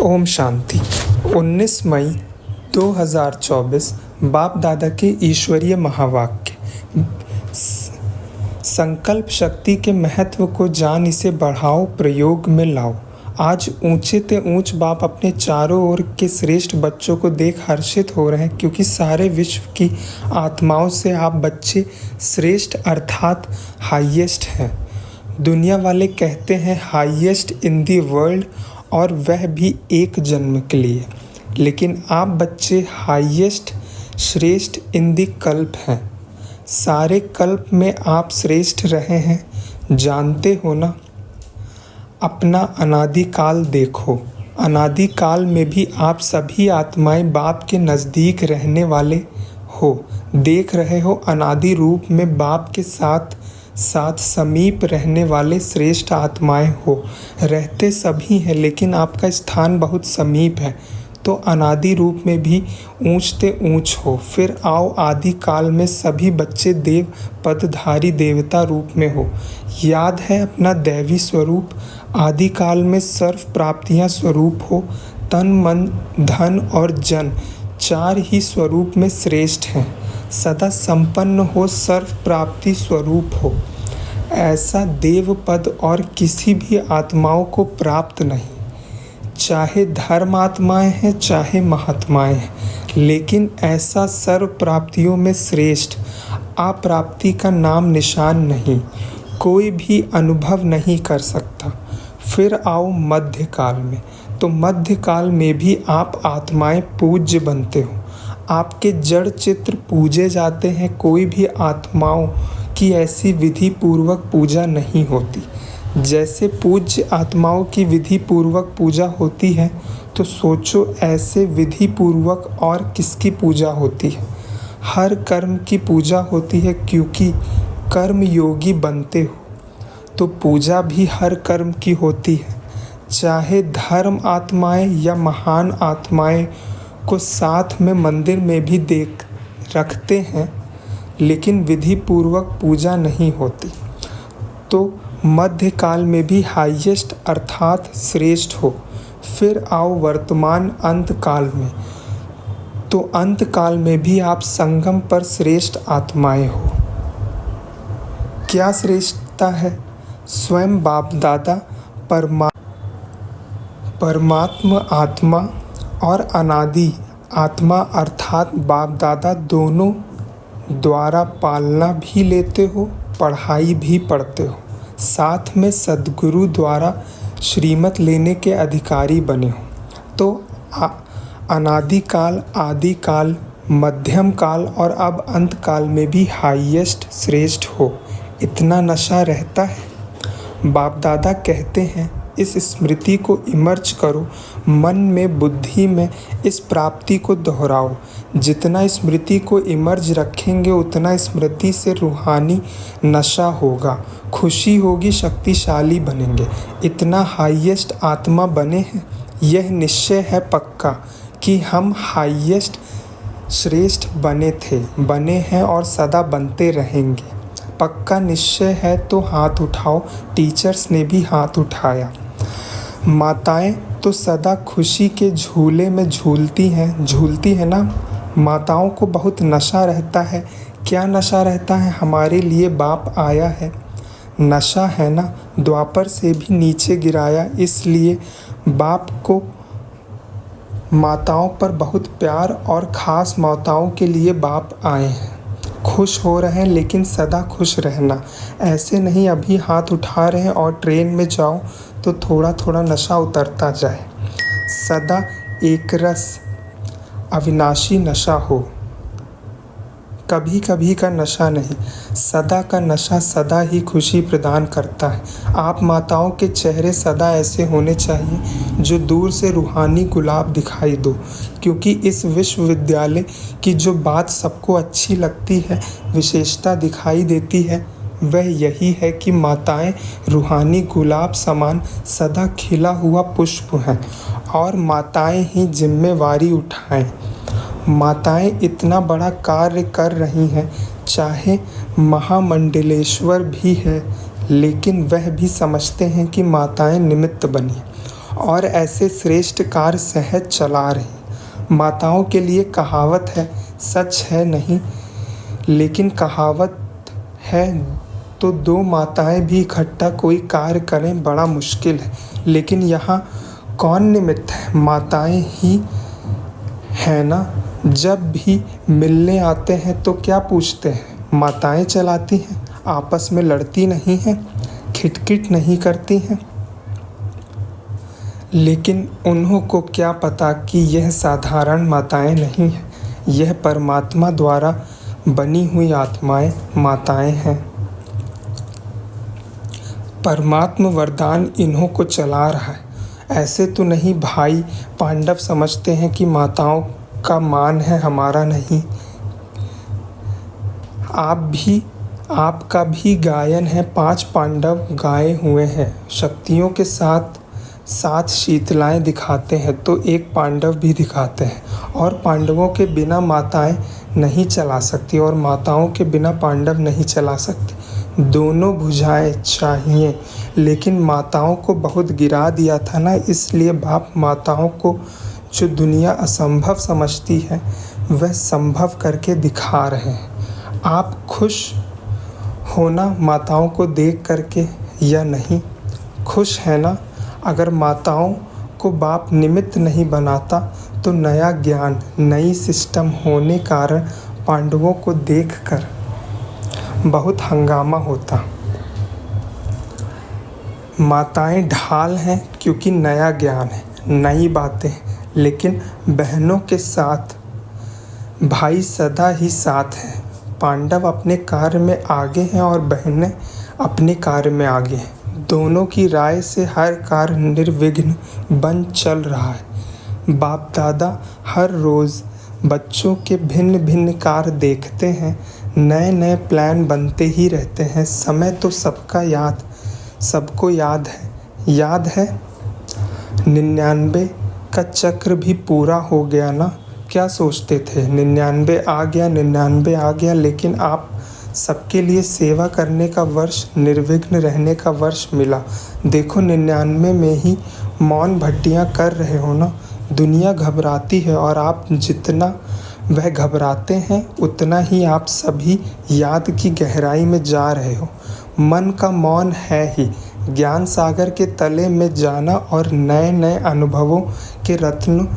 ओम शांति। 19 मई 2024 बाप दादा के ईश्वरीय महावाक्य। संकल्प शक्ति के महत्व को जान इसे बढ़ाओ, प्रयोग में लाओ। आज ऊंचे ते ऊंच बाप अपने चारों ओर के श्रेष्ठ बच्चों को देख हर्षित हो रहे हैं, क्योंकि सारे विश्व की आत्माओं से आप बच्चे श्रेष्ठ अर्थात हाईएस्ट हैं। दुनिया वाले कहते हैं हाईएस्ट इन दी वर्ल्ड, और वह भी एक जन्म के लिए, लेकिन आप बच्चे हाईएस्ट श्रेष्ठ इन दी कल्प हैं। सारे कल्प में आप श्रेष्ठ रहे हैं, जानते हो ना। अपना अनादि काल देखो, अनादि काल में भी आप सभी आत्माएं बाप के नज़दीक रहने वाले हो। देख रहे हो अनादि रूप में बाप के साथ साथ समीप रहने वाले श्रेष्ठ आत्माएं हो। रहते सभी हैं, लेकिन आपका स्थान बहुत समीप है, तो अनादि रूप में भी ऊंचते ऊंच हो। फिर आओ आदि काल में सभी बच्चे देव पदधारी देवता रूप में हो। याद है अपना दैवी स्वरूप। आदि काल में सर्व प्राप्तियां स्वरूप हो। तन मन धन और जन चार ही स्वरूप में श्रेष्ठ हैं। सदा संपन्न हो, सर्व प्राप्ति स्वरूप हो। ऐसा देव पद और किसी भी आत्माओं को प्राप्त नहीं, चाहे धर्म आत्माएं हैं चाहे महात्माएं हैं, लेकिन ऐसा सर्व प्राप्तियों में श्रेष्ठ अप्राप्ति का नाम निशान नहीं, कोई भी अनुभव नहीं कर सकता। फिर आओ मध्य काल में, तो मध्य काल में भी आप आत्माएं पूज्य बनते हो। आपके जड़ चित्र पूजे जाते हैं। कोई भी आत्माओं की ऐसी विधि पूर्वक पूजा नहीं होती। जैसे पूज्य आत्माओं की विधि पूर्वक पूजा होती है, तो सोचो ऐसे विधि पूर्वक और किसकी पूजा होती है। हर कर्म की पूजा होती है, क्योंकि कर्म योगी बनते हो, तो पूजा भी हर कर्म की होती है। चाहे धर्म आत्माएं या महान आत्माएं को साथ में मंदिर में भी देख रखते हैं, लेकिन विधि पूर्वक पूजा नहीं होती। तो मध्य काल में भी हाईएस्ट अर्थात श्रेष्ठ हो। फिर आओ वर्तमान अंत काल में, तो अंत काल में भी आप संगम पर श्रेष्ठ आत्माएं हो। क्या श्रेष्ठता है? स्वयं बाप दादा परमात्मा आत्मा और अनादि आत्मा अर्थात बाप दादा दोनों द्वारा पालना भी लेते हो, पढ़ाई भी पढ़ते हो। साथ में सद्गुरु द्वारा श्रीमत लेने के अधिकारी बने हो। तो अनादि काल, आदि काल, मध्यम काल और अब अंत काल में भी हाईएस्ट श्रेष्ठ हो। इतना नशा रहता है। बाप दादा कहते हैं इस स्मृति को इमर्ज करो, मन में बुद्धि में इस प्राप्ति को दोहराओ। जितना स्मृति को इमर्ज रखेंगे, उतना स्मृति से रूहानी नशा होगा, खुशी होगी, शक्तिशाली बनेंगे। इतना हाईएस्ट आत्मा बने हैं, यह निश्चय है पक्का कि हम हाईएस्ट श्रेष्ठ बने हैं और सदा बनते रहेंगे। पक्का निश्चय है तो हाथ उठाओ। टीचर्स ने भी हाथ उठाया। माताएं तो सदा खुशी के झूले में झूलती हैं ना। माताओं को बहुत नशा रहता है। क्या नशा रहता है? हमारे लिए बाप आया है, नशा है ना। द्वापर से भी नीचे गिराया, इसलिए बाप को माताओं पर बहुत प्यार और ख़ास माताओं के लिए बाप आए हैं। खुश हो रहे हैं, लेकिन सदा खुश रहना। ऐसे नहीं अभी हाथ उठा रहे हैं और ट्रेन में जाओ तो थोड़ा थोड़ा नशा उतरता जाए। सदा एक रस अविनाशी नशा हो, कभी कभी का नशा नहीं। सदा का नशा सदा ही खुशी प्रदान करता है। आप माताओं के चेहरे सदा ऐसे होने चाहिए जो दूर से रूहानी गुलाब दिखाई दो, क्योंकि इस विश्वविद्यालय की जो बात सबको अच्छी लगती है, विशेषता दिखाई देती है, वह यही है कि माताएं रूहानी गुलाब समान सदा खिला हुआ पुष्प हैं, और माताएं ही जिम्मेवारी उठाएं। माताएं इतना बड़ा कार्य कर रही हैं, चाहे महामंडलेश्वर भी है, लेकिन वह भी समझते हैं कि माताएं निमित्त बनी और ऐसे श्रेष्ठ कार्य सहज चला रही। माताओं के लिए कहावत है, सच है नहीं, लेकिन कहावत है तो दो माताएं भी इकट्ठा कोई कार्य करें बड़ा मुश्किल है। लेकिन यहाँ कौन निमित्त है? माताएं ही है ना। जब भी मिलने आते हैं तो क्या पूछते हैं? माताएं चलाती हैं, आपस में लड़ती नहीं हैं, खिटखिट नहीं करती हैं। लेकिन उन्हों को क्या पता कि यह साधारण माताएं नहीं हैं, यह परमात्मा द्वारा बनी हुई आत्माएं माताएं हैं। परमात्मा वरदान इन्हों को चला रहा है। ऐसे तो नहीं भाई पांडव समझते हैं कि माताओं का मान है, हमारा नहीं। आपका भी गायन है, 5 पांडव गाए हुए हैं। शक्तियों के साथ साथ शीतलाएं दिखाते हैं तो एक पांडव भी दिखाते हैं। और पांडवों के बिना माताएं नहीं चला सकती और माताओं के बिना पांडव नहीं चला सकते। दोनों भुजाएं चाहिए। लेकिन माताओं को बहुत गिरा दिया था ना, इसलिए बाप माताओं को जो दुनिया असंभव समझती है वह संभव करके दिखा रहे हैं। आप खुश होना माताओं को देख करके या नहीं? खुश है ना? अगर माताओं को बाप निमित्त नहीं बनाता तो नया ज्ञान, नई सिस्टम होने कारण पांडवों को देखकर बहुत हंगामा होता। माताएं ढाल हैं क्योंकि नया ज्ञान है, नई बातें। लेकिन बहनों के साथ भाई सदा ही साथ हैं। पांडव अपने कार्य में आगे हैं और बहनें अपने कार्य में आगे हैं। दोनों की राय से हर कार्य निर्विघ्न बन चल रहा है। बाप दादा हर रोज़ बच्चों के भिन्न भिन्न कार्य देखते हैं, नए नए प्लान बनते ही रहते हैं। समय तो सबको याद है 99 का चक्र भी पूरा हो गया ना। क्या सोचते थे 99 आ गया, लेकिन आप सबके लिए सेवा करने का वर्ष, निर्विघ्न रहने का वर्ष मिला। देखो 99 में ही मौन भट्टियाँ कर रहे हो ना। दुनिया घबराती है और आप जितना वह घबराते हैं उतना ही आप सभी याद की गहराई में जा रहे हो। मन का मौन है ही ज्ञान सागर के तले में जाना और नए नए अनुभवों के रत्न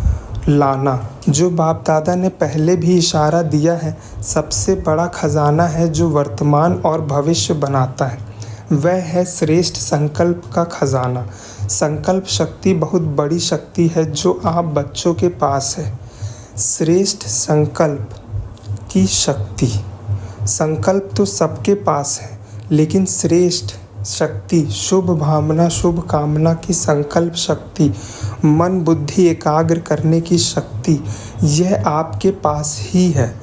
लाना। जो बाप दादा ने पहले भी इशारा दिया है, सबसे बड़ा खजाना है जो वर्तमान और भविष्य बनाता है, वह है श्रेष्ठ संकल्प का खजाना। संकल्प शक्ति बहुत बड़ी शक्ति है जो आप बच्चों के पास है। श्रेष्ठ संकल्प की शक्ति। संकल्प तो सबके पास है, लेकिन श्रेष्ठ शक्ति, शुभ भावना, शुभ कामना की संकल्प शक्ति, मन बुद्धि एकाग्र करने की शक्ति, यह आपके पास ही है।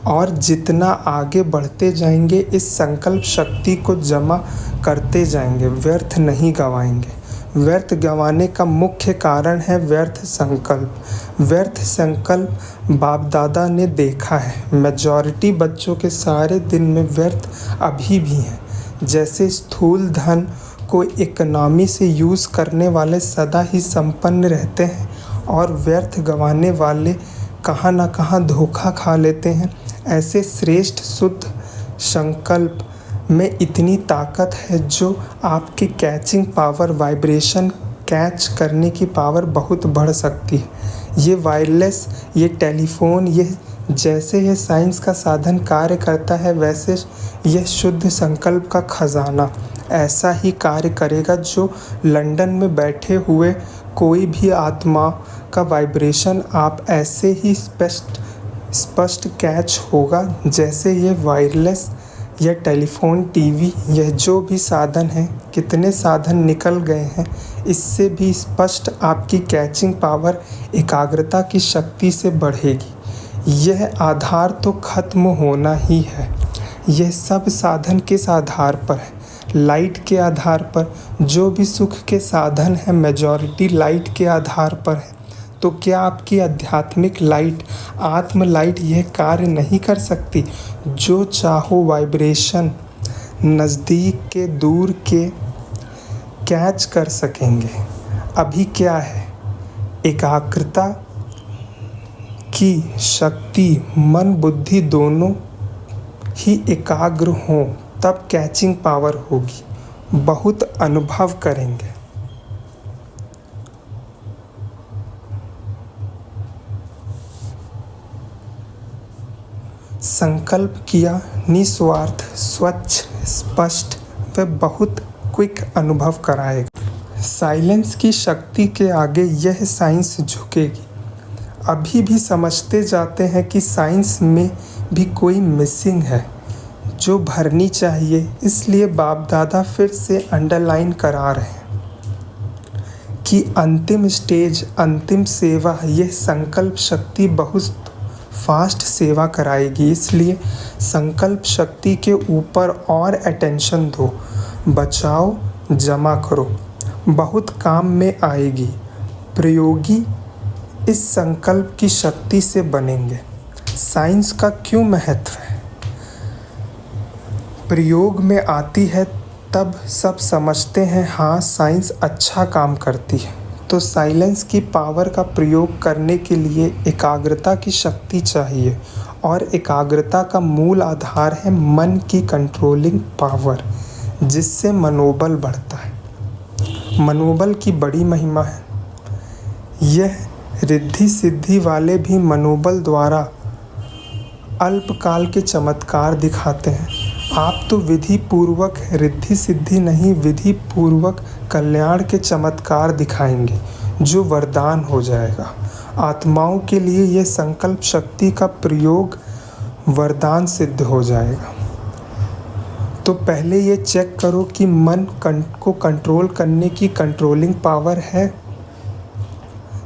और जितना आगे बढ़ते जाएंगे इस संकल्प शक्ति को जमा करते जाएंगे, व्यर्थ नहीं गवाएंगे। व्यर्थ गंवाने का मुख्य कारण है व्यर्थ संकल्प। व्यर्थ संकल्प बाप दादा ने देखा है। मेजॉरिटी बच्चों के सारे दिन में व्यर्थ अभी भी हैं। जैसे स्थूल धन को इकोनॉमी से यूज़ करने वाले सदा ही संपन्न रहते हैं और व्यर्थ गंवाने वाले कहाँ ना कहाँ धोखा खा लेते हैं, ऐसे श्रेष्ठ शुद्ध संकल्प में इतनी ताकत है जो आपकी कैचिंग पावर, वाइब्रेशन कैच करने की पावर बहुत बढ़ सकती है। ये वायरलेस, ये टेलीफोन, ये जैसे ये साइंस का साधन कार्य करता है, वैसे यह शुद्ध संकल्प का खजाना ऐसा ही कार्य करेगा जो लंदन में बैठे हुए कोई भी आत्मा का वाइब्रेशन आप ऐसे ही स्पष्ट कैच होगा जैसे ये वायरलेस या टेलीफोन, टीवी, यह जो भी साधन है, कितने साधन निकल गए हैं, इससे भी स्पष्ट आपकी कैचिंग पावर एकाग्रता की शक्ति से बढ़ेगी। यह आधार तो खत्म होना ही है। यह सब साधन किस आधार पर है? लाइट के आधार पर। जो भी सुख के साधन है मेजॉरिटी लाइट के आधार पर है। तो क्या आपकी आध्यात्मिक लाइट, आत्म लाइट यह कार्य नहीं कर सकती? जो चाहो वाइब्रेशन नज़दीक के दूर के कैच कर सकेंगे। अभी क्या है, एकाग्रता की शक्ति, मन बुद्धि दोनों ही एकाग्र हों तब कैचिंग पावर होगी, बहुत अनुभव करेंगे। संकल्प किया, निस्वार्थ, स्वच्छ, स्पष्ट व बहुत क्विक अनुभव कराएगा। साइलेंस की शक्ति के आगे यह साइंस झुकेगी। अभी भी समझते जाते हैं कि साइंस में भी कोई मिसिंग है जो भरनी चाहिए, इसलिए बाप दादा फिर से अंडरलाइन करा रहे हैं कि अंतिम स्टेज, अंतिम सेवा, यह संकल्प शक्ति बहुत फास्ट सेवा कराएगी। इसलिए संकल्प शक्ति के ऊपर और अटेंशन दो, बचाओ, जमा करो, बहुत काम में आएगी। प्रयोगी इस संकल्प की शक्ति से बनेंगे। साइंस का क्यों महत्व है? प्रयोग में आती है तब सब समझते हैं, हाँ साइंस अच्छा काम करती है। तो साइलेंस की पावर का प्रयोग करने के लिए एकाग्रता की शक्ति चाहिए, और एकाग्रता का मूल आधार है मन की कंट्रोलिंग पावर, जिससे मनोबल बढ़ता है। मनोबल की बड़ी महिमा है। यह रिद्धि सिद्धि वाले भी मनोबल द्वारा अल्पकाल के चमत्कार दिखाते हैं। आप तो विधि पूर्वक रिद्धि सिद्धि नहीं, विधि पूर्वक कल्याण के चमत्कार दिखाएंगे, जो वरदान हो जाएगा। आत्माओं के लिए यह संकल्प शक्ति का प्रयोग वरदान सिद्ध हो जाएगा। तो पहले ये चेक करो कि मन को कंट्रोल करने की कंट्रोलिंग पावर है।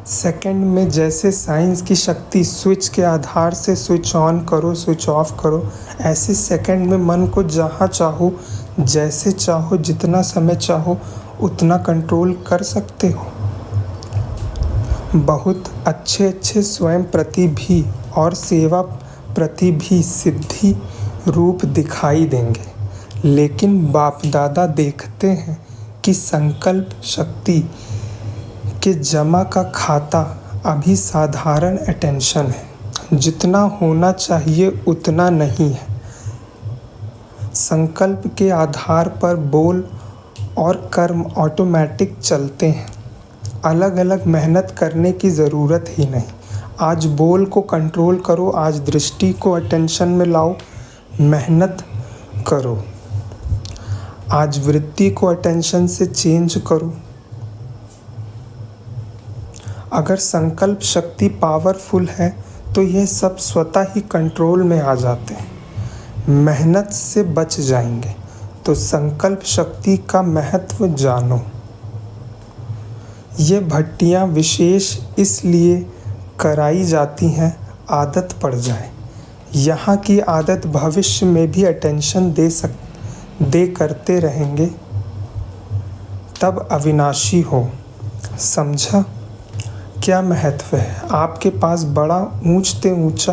सेकंड में जैसे साइंस की शक्ति स्विच के आधार से स्विच ऑन करो, स्विच ऑफ करो, ऐसे सेकंड में मन को जहाँ चाहो, जैसे चाहो, जितना समय चाहो उतना कंट्रोल कर सकते हो। बहुत अच्छे अच्छे स्वयं प्रति भी और सेवा प्रति भी सिद्धि रूप दिखाई देंगे, लेकिन बाप दादा देखते हैं कि संकल्प शक्ति के जमा का खाता अभी साधारण अटेंशन है, जितना होना चाहिए उतना नहीं है। संकल्प के आधार पर बोल और कर्म ऑटोमेटिक चलते हैं, अलग अलग मेहनत करने की ज़रूरत ही नहीं। आज बोल को कंट्रोल करो, आज दृष्टि को अटेंशन में लाओ, मेहनत करो। आज वृत्ति को अटेंशन से चेंज करो। अगर संकल्प शक्ति पावरफुल है तो यह सब स्वतः ही कंट्रोल में आ जाते हैं, मेहनत से बच जाएंगे। तो संकल्प शक्ति का महत्व जानो। ये भट्टियाँ विशेष इसलिए कराई जाती हैं आदत पड़ जाए। यहाँ की आदत भविष्य में भी अटेंशन दे करते रहेंगे, तब अविनाशी हो। समझा क्या महत्व है? आपके पास बड़ा ऊंचते ऊंचा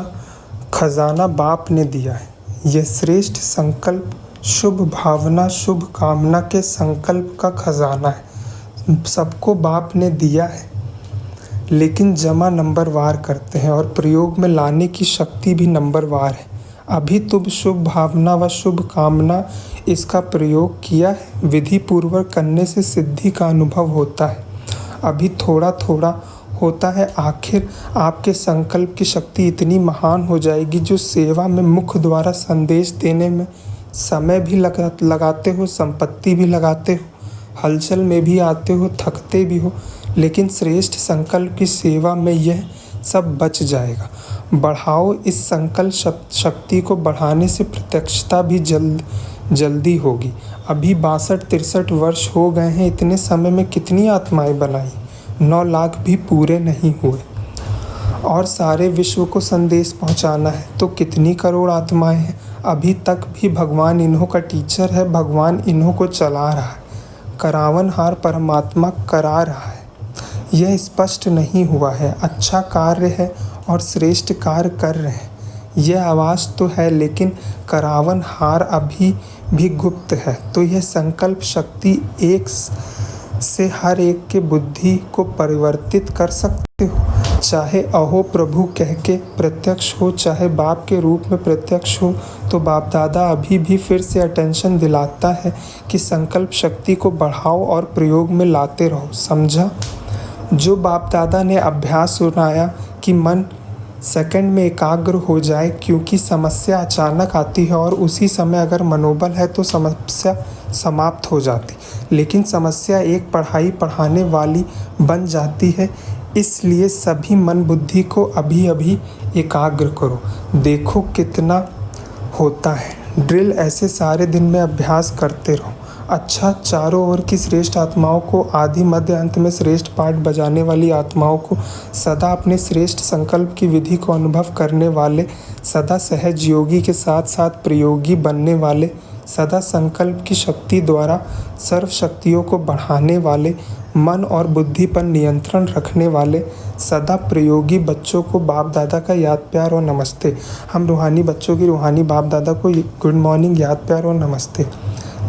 खजाना बाप ने दिया है। यह श्रेष्ठ संकल्प, शुभ भावना, शुभ कामना के संकल्प का खजाना है। सबको बाप ने दिया है, लेकिन जमा नंबरवार करते हैं और प्रयोग में लाने की शक्ति भी नंबरवार है। अभी तुम शुभ भावना व शुभ कामना इसका प्रयोग किया है, विधि पूर्वक करने से सिद्धि का अनुभव होता है। अभी थोड़ा थोड़ा होता है, आखिर आपके संकल्प की शक्ति इतनी महान हो जाएगी जो सेवा में मुख द्वारा संदेश देने में समय भी लगाते हो, संपत्ति भी लगाते हो, हलचल में भी आते हो, थकते भी हो, लेकिन श्रेष्ठ संकल्प की सेवा में यह सब बच जाएगा। बढ़ाओ इस संकल्प शक्ति को, बढ़ाने से प्रत्यक्षता भी जल्दी होगी। अभी 62-63 वर्ष हो गए हैं, इतने समय में कितनी आत्माएं बनाई? 9 लाख भी पूरे नहीं हुए, और सारे विश्व को संदेश पहुंचाना है तो कितनी करोड़ आत्माएं हैं। अभी तक भी भगवान इन्हों का टीचर है, भगवान इन्हों को चला रहा है, करावनहार परमात्मा करा रहा है। यह स्पष्ट नहीं हुआ है। अच्छा कार्य है और श्रेष्ठ कार्य कर रहे हैं, यह आवाज़ तो है, लेकिन करावनहार अभी भी गुप्त है। तो यह संकल्प शक्ति एक से हर एक के बुद्धि को परिवर्तित कर सकते हो। चाहे अहो प्रभु कह के प्रत्यक्ष हो, चाहे बाप के रूप में प्रत्यक्ष हो, तो बाप दादा अभी भी फिर से अटेंशन दिलाता है कि संकल्प शक्ति को बढ़ाओ और प्रयोग में लाते रहो। समझा? जो बाप दादा ने अभ्यास सुनाया कि मन सेकंड में एकाग्र हो जाए, क्योंकि समस्या अचानक आती है और उसी समय अगर मनोबल है तो समस्या समाप्त हो जाती, लेकिन समस्या एक पढ़ाई पढ़ाने वाली बन जाती है। इसलिए सभी मन बुद्धि को अभी अभी एकाग्र करो, देखो कितना होता है। ड्रिल ऐसे सारे दिन में अभ्यास करते रहो। अच्छा, चारों ओर की श्रेष्ठ आत्माओं को, आदि मध्य अंत में श्रेष्ठ पाठ बजाने वाली आत्माओं को, सदा अपने श्रेष्ठ संकल्प की विधि को अनुभव करने वाले, सदा सहज योगी के साथ साथ प्रयोगी बनने वाले, सदा संकल्प की शक्ति द्वारा सर्व शक्तियों को बढ़ाने वाले, मन और बुद्धि पर नियंत्रण रखने वाले, सदा प्रयोगी बच्चों को बाप दादा का याद प्यार और नमस्ते। हम रूहानी बच्चों की रूहानी बाप दादा को गुड मॉर्निंग, याद प्यार और नमस्ते।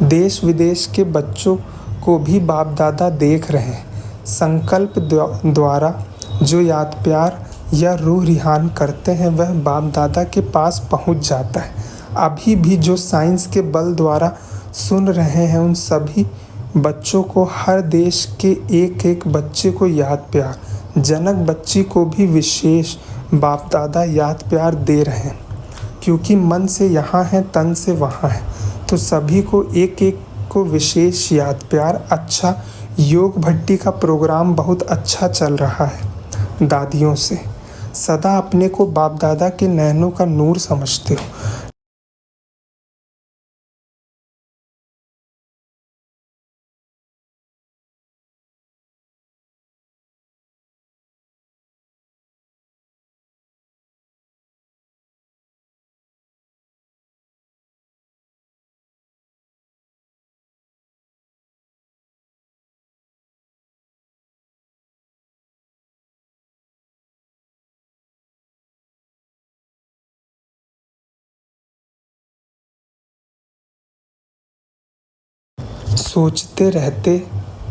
देश विदेश के बच्चों को भी बाप दादा देख रहे हैं। संकल्प द्वारा जो याद प्यार या रूह रिहान करते हैं वह बाप दादा के पास पहुंच जाता है। अभी भी जो साइंस के बल द्वारा सुन रहे हैं उन सभी बच्चों को, हर देश के एक एक बच्चे को याद प्यार, जनक बच्ची को भी विशेष बाप दादा याद प्यार दे रहे हैं, क्योंकि मन से यहाँ है, तन से वहाँ है, तो सभी को एक एक को विशेष याद प्यार। अच्छा, योग भट्टी का प्रोग्राम बहुत अच्छा चल रहा है दादियों से। सदा अपने को बाप दादा के नैनों का नूर समझते हो। सोचते रहते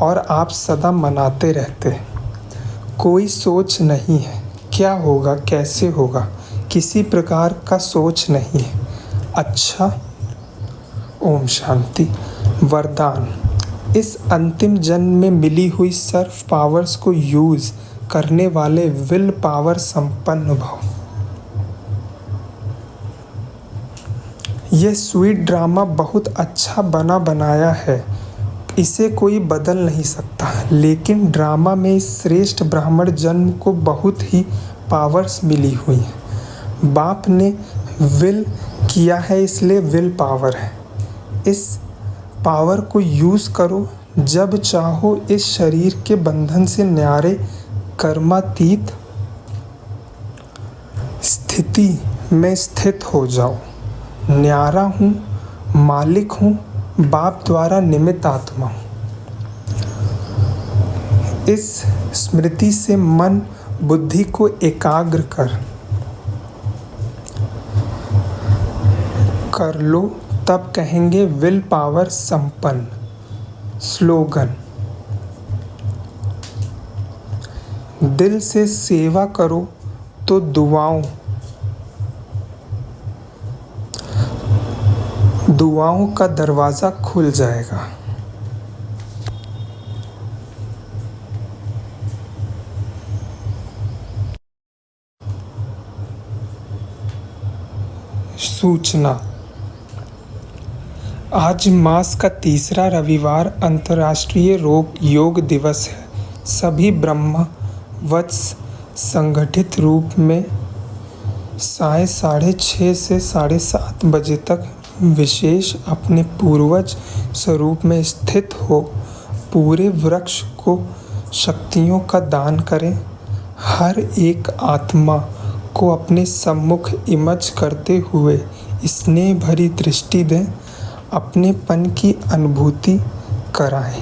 और आप सदा मनाते रहते। कोई सोच नहीं है क्या होगा, कैसे होगा, किसी प्रकार का सोच नहीं है। अच्छा, ओम शांति। वरदान। इस अंतिम जन्म में मिली हुई सर्व पावर्स को यूज करने वाले विल पावर संपन्न भव। यह स्वीट ड्रामा बहुत अच्छा बनाया है, इसे कोई बदल नहीं सकता, लेकिन ड्रामा में इस श्रेष्ठ ब्राह्मण जन्म को बहुत ही पावर्स मिली हुई हैं। बाप ने विल किया है इसलिए विल पावर है। इस पावर को यूज़ करो, जब चाहो इस शरीर के बंधन से न्यारे कर्मातीत स्थिति में स्थित हो जाओ। न्यारा हूँ, मालिक हूँ, बाप द्वारा निमित्त आत्मा हूँ। इस स्मृति से मन बुद्धि को एकाग्र कर लो, तब कहेंगे विल पावर संपन्न। स्लोगन। दिल से सेवा करो तो दुआओं का दरवाज़ा खुल जाएगा। सूचना। आज मास का तीसरा रविवार अंतर्राष्ट्रीय योग दिवस है। सभी ब्रह्मवत्स संगठित रूप में 6:30 से 7:30 बजे तक विशेष अपने पूर्वज स्वरूप में स्थित हो पूरे वृक्ष को शक्तियों का दान करें। हर एक आत्मा को अपने सम्मुख इमज करते हुए स्नेह भरी दृष्टि दें, अपनेपन की अनुभूति कराएं।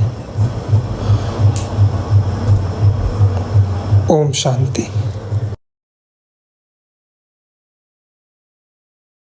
ओम शांति।